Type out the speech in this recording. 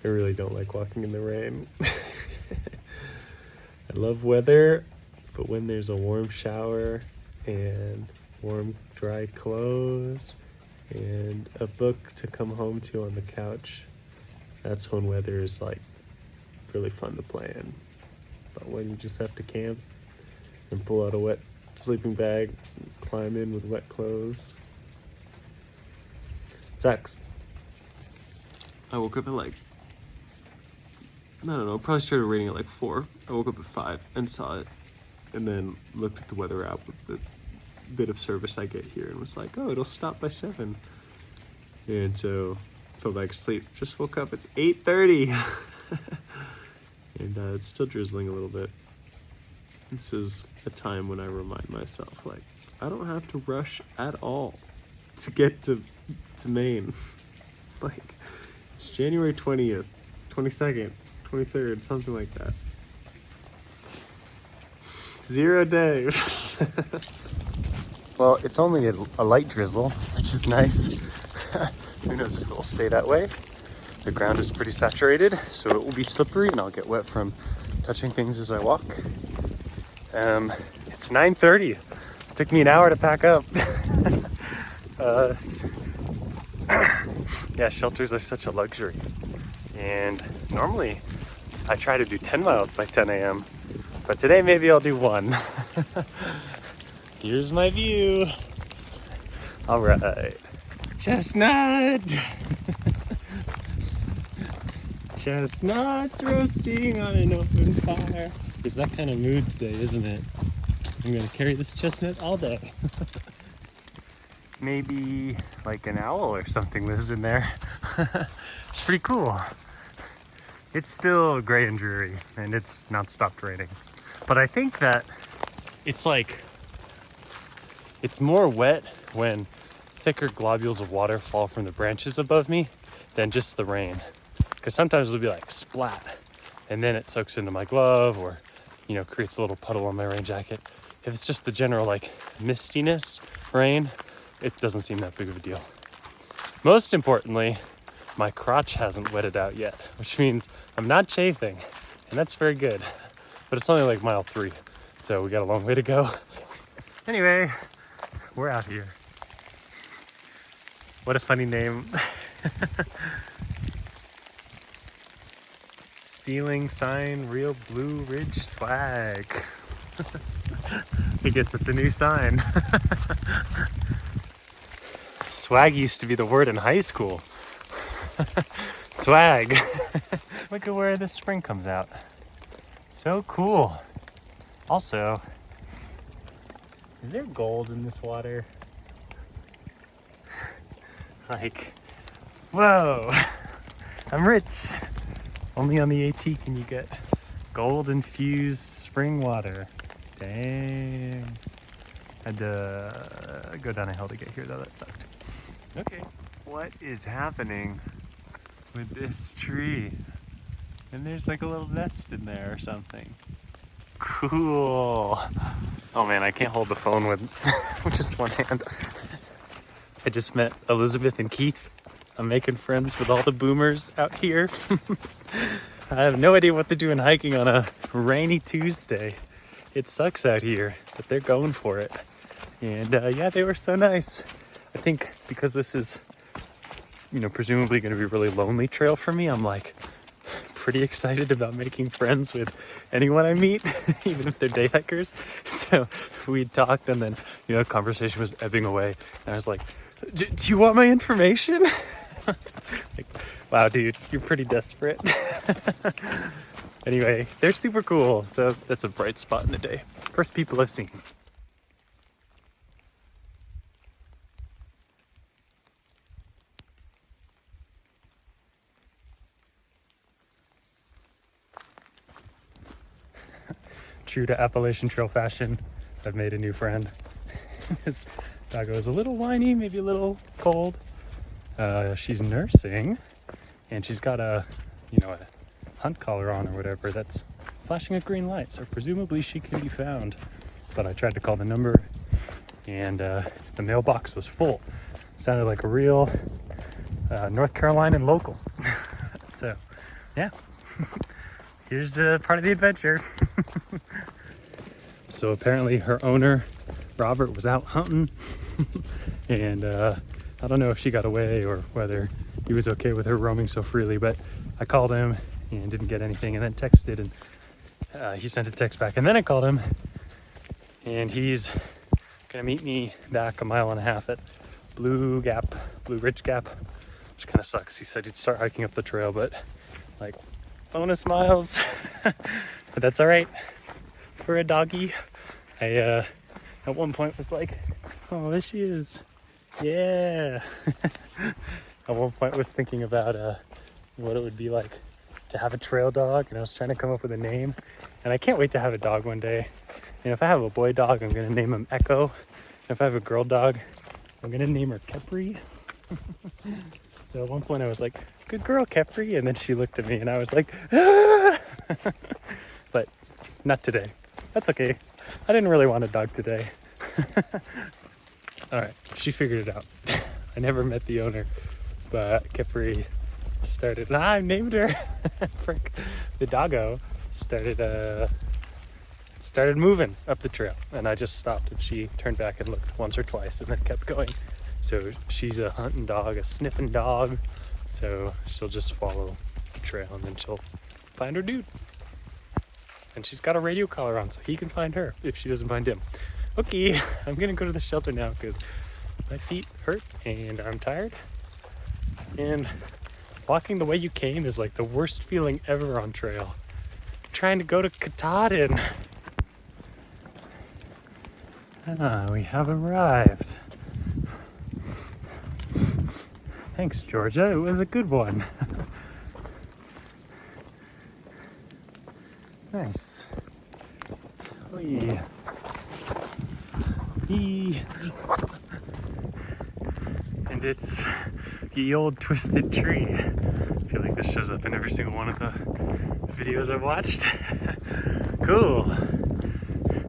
I really don't like walking in the rain. I love weather, but when there's a warm shower and warm, dry clothes and a book to come home to on the couch, that's when weather is like really fun to play in. But when you just have to camp and pull out a wet sleeping bag, and climb in with wet clothes, it sucks. I woke up at like, I don't know, probably started raining at like 4. I woke up at 5 and saw it, and then looked at the weather app with the bit of service I get here and was like, oh, it'll stop by 7. And so fell back asleep. Just woke up. It's 8:30. And it's still drizzling a little bit. This is a time when I remind myself, like, I don't have to rush at all to get to Maine. Like, it's January 20th, 22nd, 23rd, something like that. 0 day. Well, it's only a light drizzle, which is nice. Who knows if it will stay that way. The ground is pretty saturated, so it will be slippery and I'll get wet from touching things as I walk. It's 9:30. It took me an hour to pack up. Yeah, shelters are such a luxury. And normally I try to do 10 miles by 10 a.m. But today maybe I'll do 1. Here's my view. All right. Chestnut. Chestnuts roasting on an open fire. It's that kind of mood today, isn't it? I'm gonna carry this chestnut all day. Maybe like an owl or something lives in there. It's pretty cool. It's still gray and dreary, and it's not stopped raining. But I think that it's like, it's more wet when thicker globules of water fall from the branches above me than just the rain. Because sometimes it'll be like splat, and then it soaks into my glove or, you know, creates a little puddle on my rain jacket. If it's just the general like mistiness rain, it doesn't seem that big of a deal. Most importantly, my crotch hasn't wetted out yet, which means I'm not chafing, and that's very good. But it's only like mile 3, so we got a long way to go. Anyway, we're out here. What a funny name. Stealing sign, real Blue Ridge swag. I guess that's a new sign. Swag used to be the word in high school. Swag. Look at where the spring comes out. So cool. Also, is there gold in this water? Like, whoa, I'm rich. Only on the AT can you get gold infused spring water. Dang. Had to go down a hill to get here though, that sucked. Okay, what is happening with this tree? And there's like a little nest in there or something. Cool. Oh man, I can't hold the phone with just one hand. I just met Elizabeth and Keith. I'm making friends with all the boomers out here. I have no idea what they're doing hiking on a rainy Tuesday. It sucks out here, but they're going for it. And yeah, they were so nice. I think because this is, you know, presumably going to be a really lonely trail for me, I'm like pretty excited about making friends with anyone I meet, even if they're day hikers. So we talked, and then, you know, conversation was ebbing away. And I was like, do you want my information? Like, wow, dude, you're pretty desperate. Anyway, they're super cool. So that's a bright spot in the day. First people I've seen. True to Appalachian Trail fashion, I've made a new friend. This doggo is a little whiny, maybe a little cold. She's nursing, and she's got a hunt collar on or whatever that's flashing a green light, so presumably she can be found. But I tried to call the number, and the mailbox was full. Sounded like a real North Carolinian local. So yeah, here's the part of the adventure. So apparently her owner, Robert, was out hunting and I don't know if she got away or whether he was okay with her roaming so freely, but I called him and didn't get anything, and then texted, and he sent a text back, and then I called him and he's gonna meet me back 1.5 miles at Blue Ridge Gap, which kind of sucks. He said he'd start hiking up the trail, but like bonus miles. But that's all right for a doggy. I at one point was like, oh, there she is, yeah. At one point was thinking about what it would be like to have a trail dog, and I was trying to come up with a name, and I can't wait to have a dog one day. And if I have a boy dog, I'm gonna name him Echo. And if I have a girl dog, I'm gonna name her Kepri. So at one point I was like, good girl, Kepri, and then she looked at me and I was like, ah! But not today. That's okay. I didn't really want a dog today. All right, she figured it out. I never met the owner, but Kepri started, I named her. Frick. The doggo started moving up the trail, and I just stopped, and she turned back and looked once or twice and then kept going. So she's a hunting dog, a sniffing dog, so she'll just follow the trail and then she'll find her dude. And she's got a radio collar on, so he can find her if she doesn't find him. Okay, I'm gonna go to the shelter now because my feet hurt and I'm tired, and walking the way you came is like the worst feeling ever on trail. I'm trying to go to Katahdin. We have arrived. Thanks, Georgia. It was a good one. Nice. Whee. Whee. And it's the old twisted tree. I feel like this shows up in every single one of the videos I've watched. Cool.